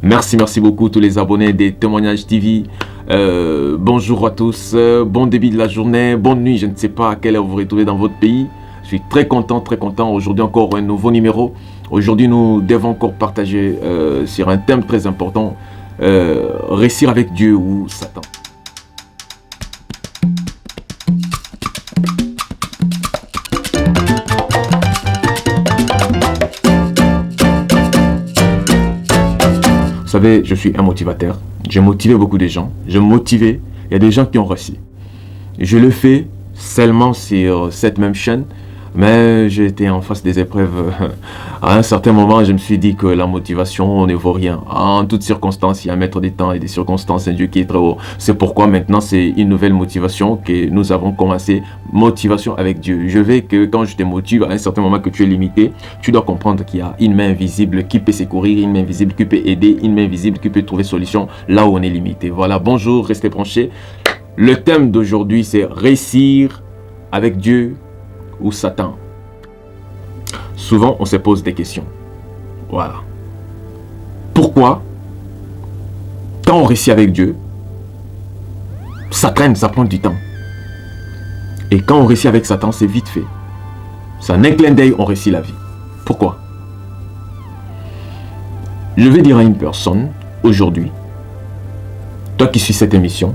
Merci beaucoup tous les abonnés des Témoignages TV. Bonjour à tous, bon début de la journée, bonne nuit, je ne sais pas à quelle heure vous vous retrouvez dans votre pays. Je suis très content. Aujourd'hui encore un nouveau numéro. Aujourd'hui nous devons encore partager sur un thème très important, réussir avec Dieu ou Satan. Vous savez, je suis un motivateur. J'ai motivé beaucoup de gens. J'ai motivé. Il y a des gens qui ont réussi. Je le fais seulement sur cette même chaîne. Mais j'ai été en face des épreuves. À un certain moment, je me suis dit que la motivation ne vaut rien. En toutes circonstances, il y a un maître des temps et des circonstances, un Dieu qui est très haut. C'est pourquoi maintenant, c'est une nouvelle motivation que nous avons commencé. Motivation avec Dieu. Je veux que quand je te motive, à un certain moment que tu es limité, tu dois comprendre qu'il y a une main invisible qui peut secourir, une main invisible qui peut aider, une main invisible qui peut trouver solution là où on est limité. Voilà, bonjour, restez branchés. Le thème d'aujourd'hui, c'est réussir avec Dieu ou Satan. Souvent, on se pose des questions. Voilà. Pourquoi, quand on réussit avec Dieu, ça traîne, ça prend du temps. Et quand on réussit avec Satan, c'est vite fait. C'est un clin d'œil, on réussit la vie. Pourquoi? Je vais dire à une personne, aujourd'hui, toi qui suis cette émission,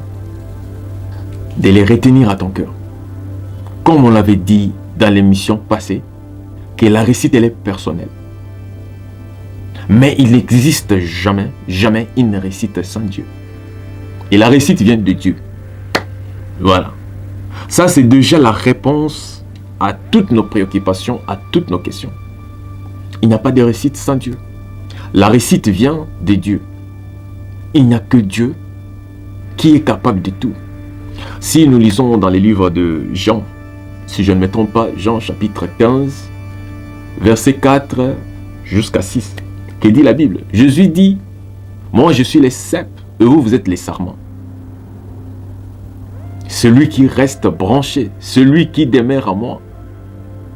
de les retenir à ton cœur. Comme on l'avait dit dans l'émission passée, que la réussite elle est personnelle. Mais il n'existe jamais une réussite sans Dieu. Et la réussite vient de Dieu. Voilà. Ça c'est déjà la réponse à toutes nos préoccupations, à toutes nos questions. Il n'y a pas de réussite sans Dieu. La réussite vient de Dieu. Il n'y a que Dieu qui est capable de tout. Si nous lisons dans les livres de Jean, si je ne me trompe pas, Jean chapitre 15, verset 4 jusqu'à 6, que dit la Bible? Jésus dit, moi je suis les cèpes et vous êtes les sarments. Celui qui reste branché, celui qui demeure à moi,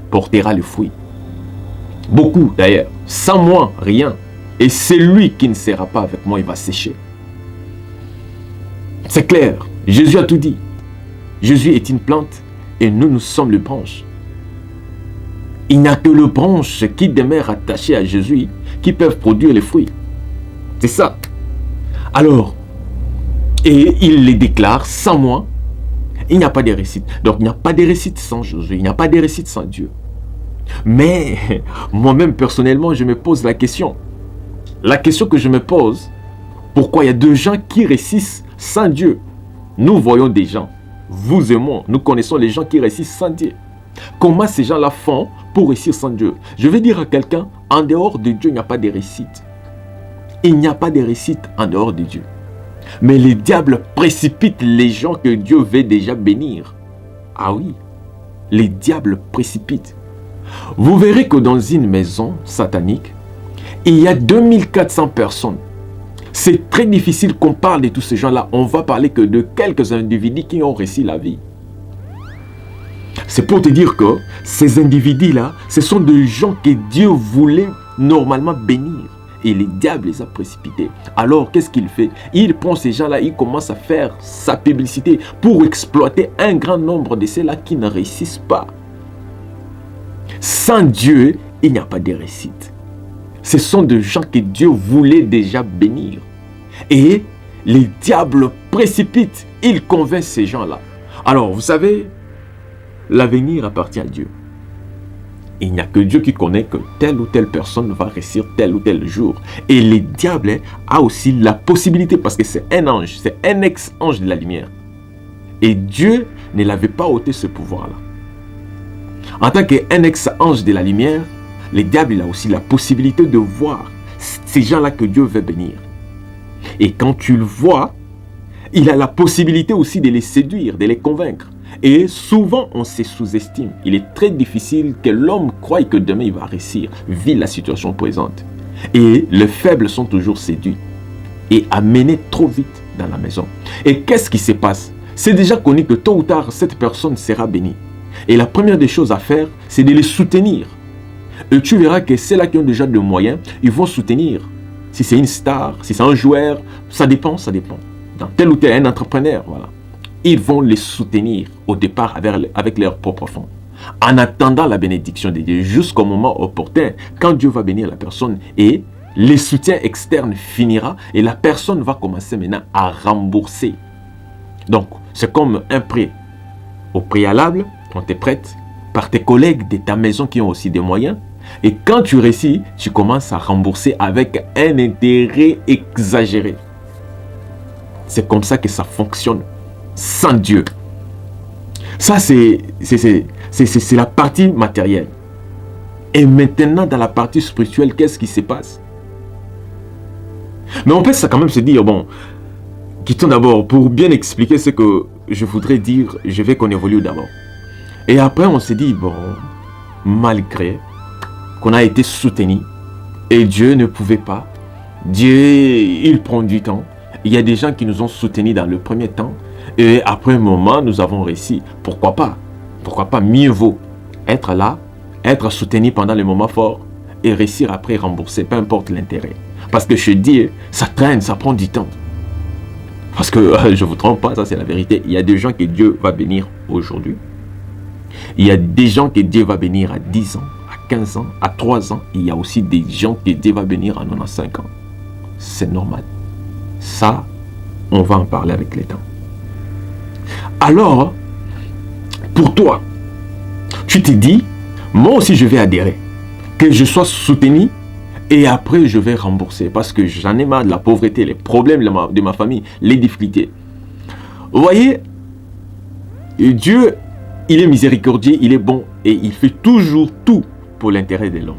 portera le fruit. Beaucoup d'ailleurs, sans moi, rien. Et celui qui ne sera pas avec moi, il va sécher. C'est clair, Jésus a tout dit. Jésus est une plante et nous sommes les branches. Il n'y a que les branches qui demeurent attachées à Jésus qui peuvent produire les fruits. C'est ça. Alors, et il les déclare, sans moi, il n'y a pas de réussite. Donc, il n'y a pas de réussite sans Jésus. Il n'y a pas de réussite sans Dieu. Mais, moi-même, personnellement, je me pose la question. La question que je me pose, pourquoi il y a deux gens qui réussissent sans Dieu? Nous voyons des gens, vous et moi, nous connaissons les gens qui réussissent sans Dieu. Comment ces gens-là font pour réussir sans Dieu? Je vais dire à quelqu'un, en dehors de Dieu, il n'y a pas de réussite. Il n'y a pas de réussite en dehors de Dieu. Mais les diables précipitent les gens que Dieu veut déjà bénir. Ah oui, les diables précipitent. Vous verrez que dans une maison satanique, il y a 2400 personnes. C'est très difficile qu'on parle de tous ces gens-là. On va parler que de quelques individus qui ont réussi la vie. C'est pour te dire que ces individus-là, ce sont des gens que Dieu voulait normalement bénir. Et le diable les a précipités. Alors, qu'est-ce qu'il fait? Il prend ces gens-là, il commence à faire sa publicité pour exploiter un grand nombre de ceux-là qui ne réussissent pas. Sans Dieu, il n'y a pas de réussite. Ce sont des gens que Dieu voulait déjà bénir. Et les diables précipitent, ils convainquent ces gens-là. Alors, vous savez, l'avenir appartient à Dieu. Il n'y a que Dieu qui connaît que telle ou telle personne va réussir tel ou tel jour. Et le diable a aussi la possibilité, parce que c'est un ange, c'est un ex-ange de la lumière. Et Dieu ne l'avait pas ôté ce pouvoir-là. En tant qu'un ex-ange de la lumière, le diable il a aussi la possibilité de voir ces gens-là que Dieu veut bénir. Et quand tu le vois, il a la possibilité aussi de les séduire, de les convaincre. Et souvent, on se sous-estime. Il est très difficile que l'homme croie que demain, il va réussir, vu la situation présente. Et les faibles sont toujours séduits et amenés trop vite dans la maison. Et qu'est-ce qui se passe? C'est déjà connu que tôt ou tard, cette personne sera bénie. Et la première des choses à faire, c'est de les soutenir. Et tu verras que ceux-là qui ont déjà des moyens, ils vont soutenir si c'est une star, si c'est un joueur, ça dépend. Dans tel ou tel, un entrepreneur, voilà. Ils vont les soutenir au départ avec leurs propres fonds. En attendant la bénédiction de Dieu jusqu'au moment opportun, quand Dieu va bénir la personne et les soutiens externes finira et la personne va commencer maintenant à rembourser. Donc, c'est comme un prêt. Au préalable, on te prête par tes collègues de ta maison qui ont aussi des moyens. Et quand tu réussis, tu commences à rembourser avec un intérêt exagéré. C'est comme ça que ça fonctionne sans Dieu. Ça, c'est la partie matérielle. Et maintenant, dans la partie spirituelle, qu'est-ce qui se passe? Mais on peut quand même se dire, bon, quittons d'abord, pour bien expliquer ce que je voudrais dire, je vais qu'on évolue d'abord. Et après, on se dit, bon, malgré qu'on a été soutenu, et Dieu ne pouvait pas, Dieu, il prend du temps. Il y a des gens qui nous ont soutenus dans le premier temps, et après un moment, nous avons réussi. Pourquoi pas? Pourquoi pas? Mieux vaut être là, être soutenu pendant les moments forts, et réussir après rembourser, peu importe l'intérêt. Parce que chez Dieu, ça traîne, ça prend du temps. Parce que, je ne vous trompe pas, ça c'est la vérité. Il y a des gens que Dieu va bénir aujourd'hui. Il y a des gens que Dieu va bénir à 10 ans, à 15 ans, à 3 ans. Il y a aussi des gens que Dieu va bénir à 95 ans. C'est normal. Ça, on va en parler avec les temps. Alors, pour toi, tu te dis, moi aussi je vais adhérer. Que je sois soutenu. Et après, je vais rembourser parce que j'en ai marre de la pauvreté, les problèmes de ma famille, les difficultés. Vous voyez, Dieu, il est miséricordieux, il est bon et il fait toujours tout pour l'intérêt de l'homme.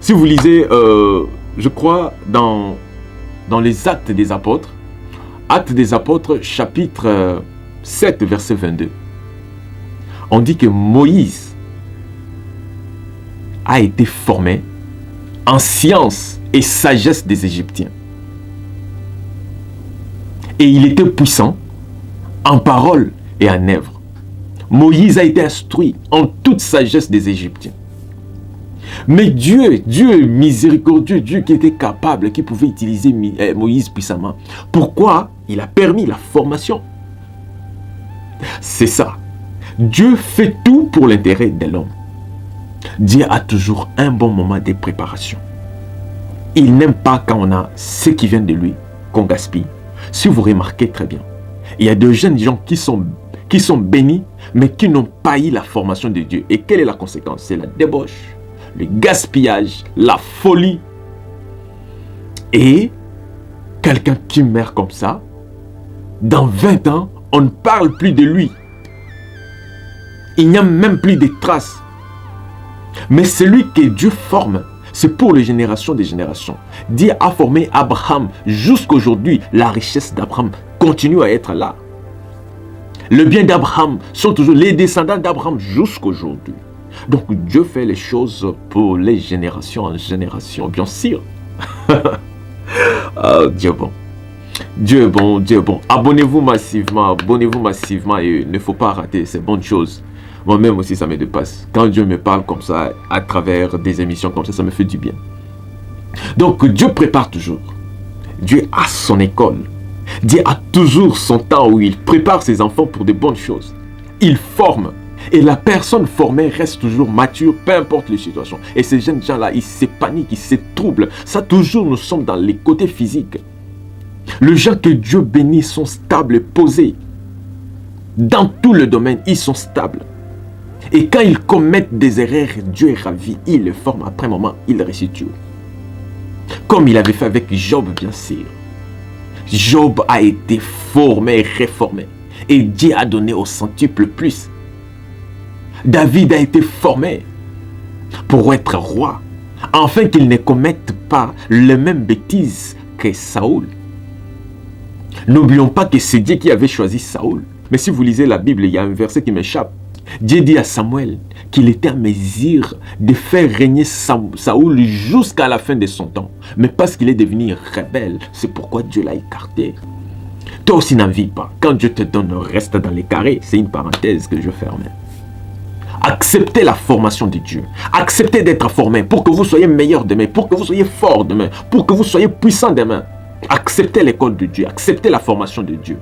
Si vous lisez, je crois, dans les Actes des Apôtres, chapitre 7, verset 22, on dit que Moïse a été formé en science et sagesse des Égyptiens. Et il était puissant en parole et en œuvre. Moïse a été instruit en toute sagesse des Égyptiens. Mais Dieu est miséricordieux, Dieu qui était capable, qui pouvait utiliser Moïse puissamment. Pourquoi il a permis la formation? C'est ça. Dieu fait tout pour l'intérêt de l'homme. Dieu a toujours un bon moment de préparation. Il n'aime pas quand on a ce qui vient de lui, qu'on gaspille. Si vous remarquez très bien, il y a de jeunes gens qui sont bénis, mais qui n'ont pas eu la formation de Dieu. Et quelle est la conséquence? C'est la débauche, le gaspillage, la folie. Et quelqu'un qui meurt comme ça, dans 20 ans, on ne parle plus de lui. Il n'y a même plus de traces. Mais celui que Dieu forme, c'est pour les générations des générations. Dieu a formé Abraham jusqu'aujourd'hui. La richesse d'Abraham continue à être là. Le bien d'Abraham sont toujours les descendants d'Abraham jusqu'aujourd'hui. Donc Dieu fait les choses pour les générations en génération. Bien sûr. Oh, Dieu bon. Dieu est bon, Dieu est bon. Abonnez-vous massivement et il ne faut pas rater ces bonnes choses. Moi-même aussi, ça me dépasse. Quand Dieu me parle comme ça, à travers des émissions comme ça me fait du bien. Donc, Dieu prépare toujours. Dieu a son école. Dieu a toujours son temps où il prépare ses enfants pour de bonnes choses. Il forme. Et la personne formée reste toujours mature, peu importe les situations. Et ces jeunes gens-là, ils se paniquent, ils se troublent. Ça, toujours, nous sommes dans les côtés physiques. Les gens que Dieu bénit sont stables et posés. Dans tout le domaine, ils sont stables. Et quand ils commettent des erreurs, Dieu est ravi. Il les forme. Après un moment, il les restitue. Comme il avait fait avec Job, bien sûr. Job a été formé et réformé. Et Dieu a donné au centuple plus. David a été formé pour être roi. Afin qu'il ne commette pas les mêmes bêtises que Saoul. N'oublions pas que c'est Dieu qui avait choisi Saoul. Mais si vous lisez la Bible, il y a un verset qui m'échappe. Dieu dit à Samuel qu'il était en mesure de faire régner Saoul jusqu'à la fin de son temps. Mais parce qu'il est devenu rebelle, c'est pourquoi Dieu l'a écarté. Toi aussi n'en vis pas. Quand Dieu te donne, reste dans les carrés. C'est une parenthèse que je ferme. Acceptez la formation de Dieu. Acceptez d'être formé pour que vous soyez meilleur demain, pour que vous soyez fort demain, pour que vous soyez puissant demain. Acceptez l'école de Dieu. Acceptez la formation de Dieu.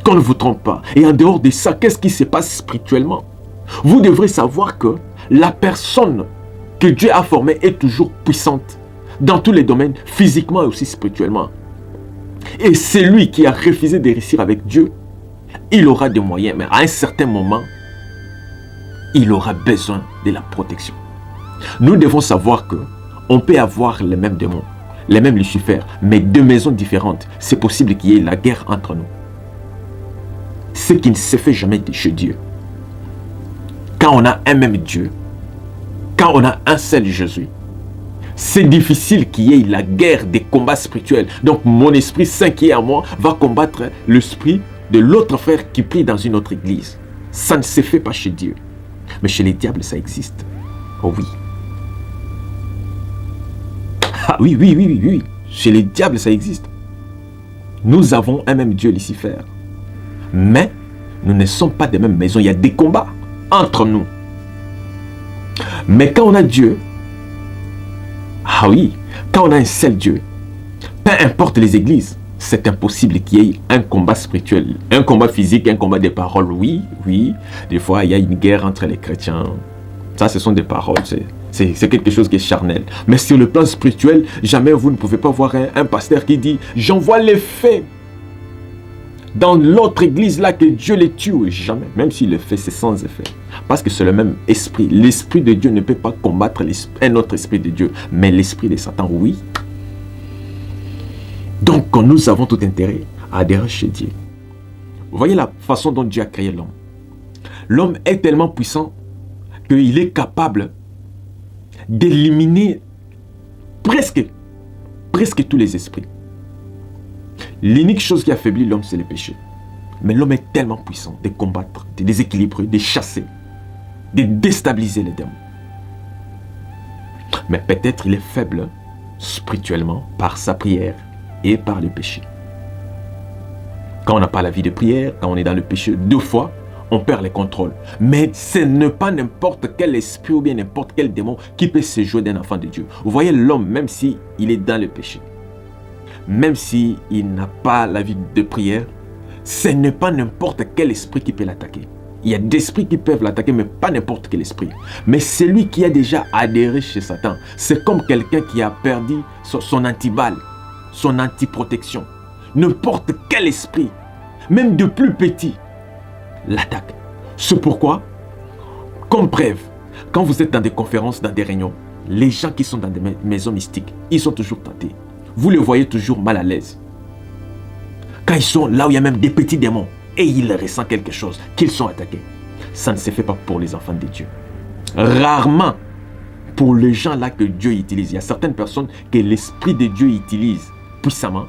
Qu'on ne vous trompe pas. Et en dehors de ça, qu'est-ce qui se passe spirituellement? Vous devrez savoir que la personne que Dieu a formée est toujours puissante dans tous les domaines, physiquement et aussi spirituellement. Et celui qui a refusé de réussir avec Dieu, il aura des moyens, mais à un certain moment, il aura besoin de la protection. Nous devons savoir que on peut avoir les mêmes démons, les mêmes Lucifer, mais deux maisons différentes. C'est possible qu'il y ait la guerre entre nous. Ce qui ne se fait jamais chez Dieu. Quand on a un même Dieu, quand on a un seul Jésus, c'est difficile qu'il y ait la guerre des combats spirituels. Donc mon esprit saint qui est à moi va combattre l'esprit de l'autre frère qui prie dans une autre église. Ça ne se fait pas chez Dieu. Mais chez les diables, ça existe. Oh oui. Ah oui, oui, oui, oui, oui. Chez les diables, ça existe. Nous avons un même Dieu, Lucifer. Mais nous ne sommes pas des mêmes maisons. Il y a des combats entre nous. Mais quand on a Dieu, ah oui, quand on a un seul Dieu, peu importe les églises, c'est impossible qu'il y ait un combat spirituel, un combat physique, un combat des paroles. Oui, oui, des fois il y a une guerre entre les chrétiens. Ça, ce sont des paroles, c'est quelque chose qui est charnel. Mais sur le plan spirituel, jamais vous ne pouvez pas voir un pasteur qui dit « J'envoie les faits dans l'autre église là que Dieu les tue. » Jamais, même s'il le fait, c'est sans effet. Parce que c'est le même esprit. L'esprit de Dieu ne peut pas combattre un autre esprit de Dieu. Mais l'esprit de Satan, oui. Donc, nous avons tout intérêt à adhérer chez Dieu. Vous voyez la façon dont Dieu a créé l'homme. L'homme est tellement puissant qu'il est capable d'éliminer presque tous les esprits. L'unique chose qui affaiblit l'homme, c'est le péché. Mais l'homme est tellement puissant de combattre, de déséquilibrer, de chasser, de déstabiliser les démons. Mais peut-être il est faible spirituellement par sa prière et par le péché. Quand on n'a pas la vie de prière, quand on est dans le péché, deux fois, on perd les contrôles. Mais ce n'est pas n'importe quel esprit ou bien n'importe quel démon qui peut se jouer d'un enfant de Dieu. Vous voyez l'homme, même s'il est dans le péché, même s'il n'a pas la vie de prière, ce n'est pas n'importe quel esprit qui peut l'attaquer. Il y a des esprits qui peuvent l'attaquer, mais pas n'importe quel esprit. Mais celui qui a déjà adhéré chez Satan, c'est comme quelqu'un qui a perdu son antiballe, son antiprotection. N'importe quel esprit, même de plus petit, l'attaque. C'est pourquoi, comme preuve, quand vous êtes dans des conférences, dans des réunions, les gens qui sont dans des maisons mystiques, ils sont toujours tentés. Vous les voyez toujours mal à l'aise. Quand ils sont là où il y a même des petits démons et ils ressentent quelque chose, qu'ils sont attaqués. Ça ne se fait pas pour les enfants de Dieu. Rarement pour les gens là que Dieu utilise. Il y a certaines personnes que l'Esprit de Dieu utilise puissamment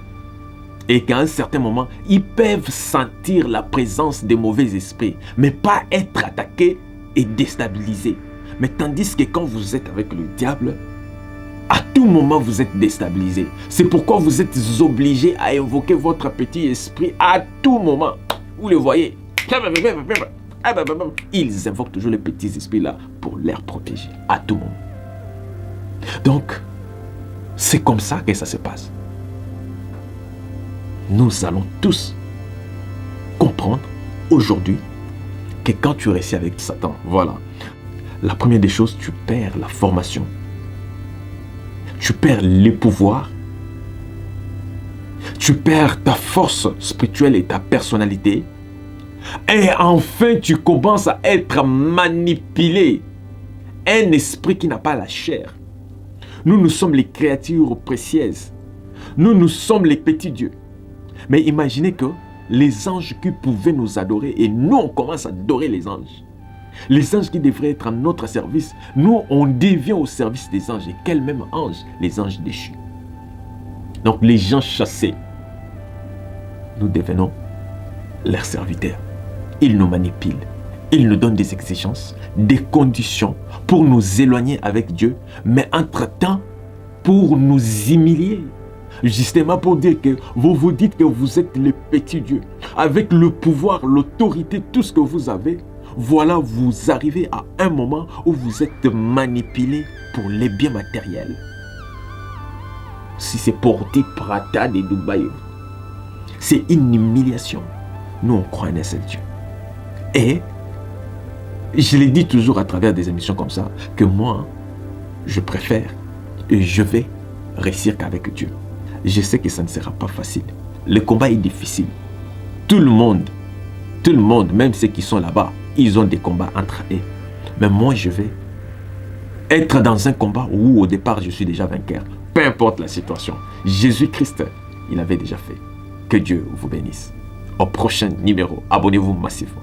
et qu'à un certain moment, ils peuvent sentir la présence des mauvais esprits, mais pas être attaqués et déstabilisés. Mais tandis que quand vous êtes avec le diable, à tout moment, vous êtes déstabilisé. C'est pourquoi vous êtes obligé à invoquer votre petit esprit à tout moment. Vous le voyez. Ils invoquent toujours les petits esprits là pour les protéger à tout moment. Donc, c'est comme ça que ça se passe. Nous allons tous comprendre aujourd'hui que quand tu réussis avec Satan, voilà, la première des choses, tu perds la formation. Tu perds les pouvoirs. Tu perds ta force spirituelle et ta personnalité. Et enfin, tu commences à être manipulé. Un esprit qui n'a pas la chair. Nous sommes les créatures précieuses. Nous sommes les petits dieux. Mais imaginez que les anges qui pouvaient nous adorer, et nous on commence à adorer les anges. Les anges qui devraient être à notre service, nous on devient au service des anges. Et quels mêmes anges? Les anges déchus. Donc les gens chassés, nous devenons leurs serviteurs. Ils nous manipulent. Ils nous donnent des exigences, des conditions pour nous éloigner avec Dieu, mais entre-temps, pour nous humilier. Justement pour dire que vous vous dites que vous êtes les petits dieux. Avec le pouvoir, l'autorité, tout ce que vous avez, Voilà, vous arrivez à un moment où vous êtes manipulé pour les biens matériels. Si c'est porté Prata de Dubaï, c'est une humiliation. Nous, on croit en un seul Dieu. Et je l'ai dit toujours à travers des émissions comme ça, que moi, je préfère et je vais réussir qu'avec Dieu. Je sais que ça ne sera pas facile. Le combat est difficile. Tout le monde, même ceux qui sont là-bas, ils ont des combats entre eux. Mais moi, je vais être dans un combat où au départ, je suis déjà vainqueur. Peu importe la situation. Jésus-Christ, il avait déjà fait. Que Dieu vous bénisse. Au prochain numéro, abonnez-vous massivement.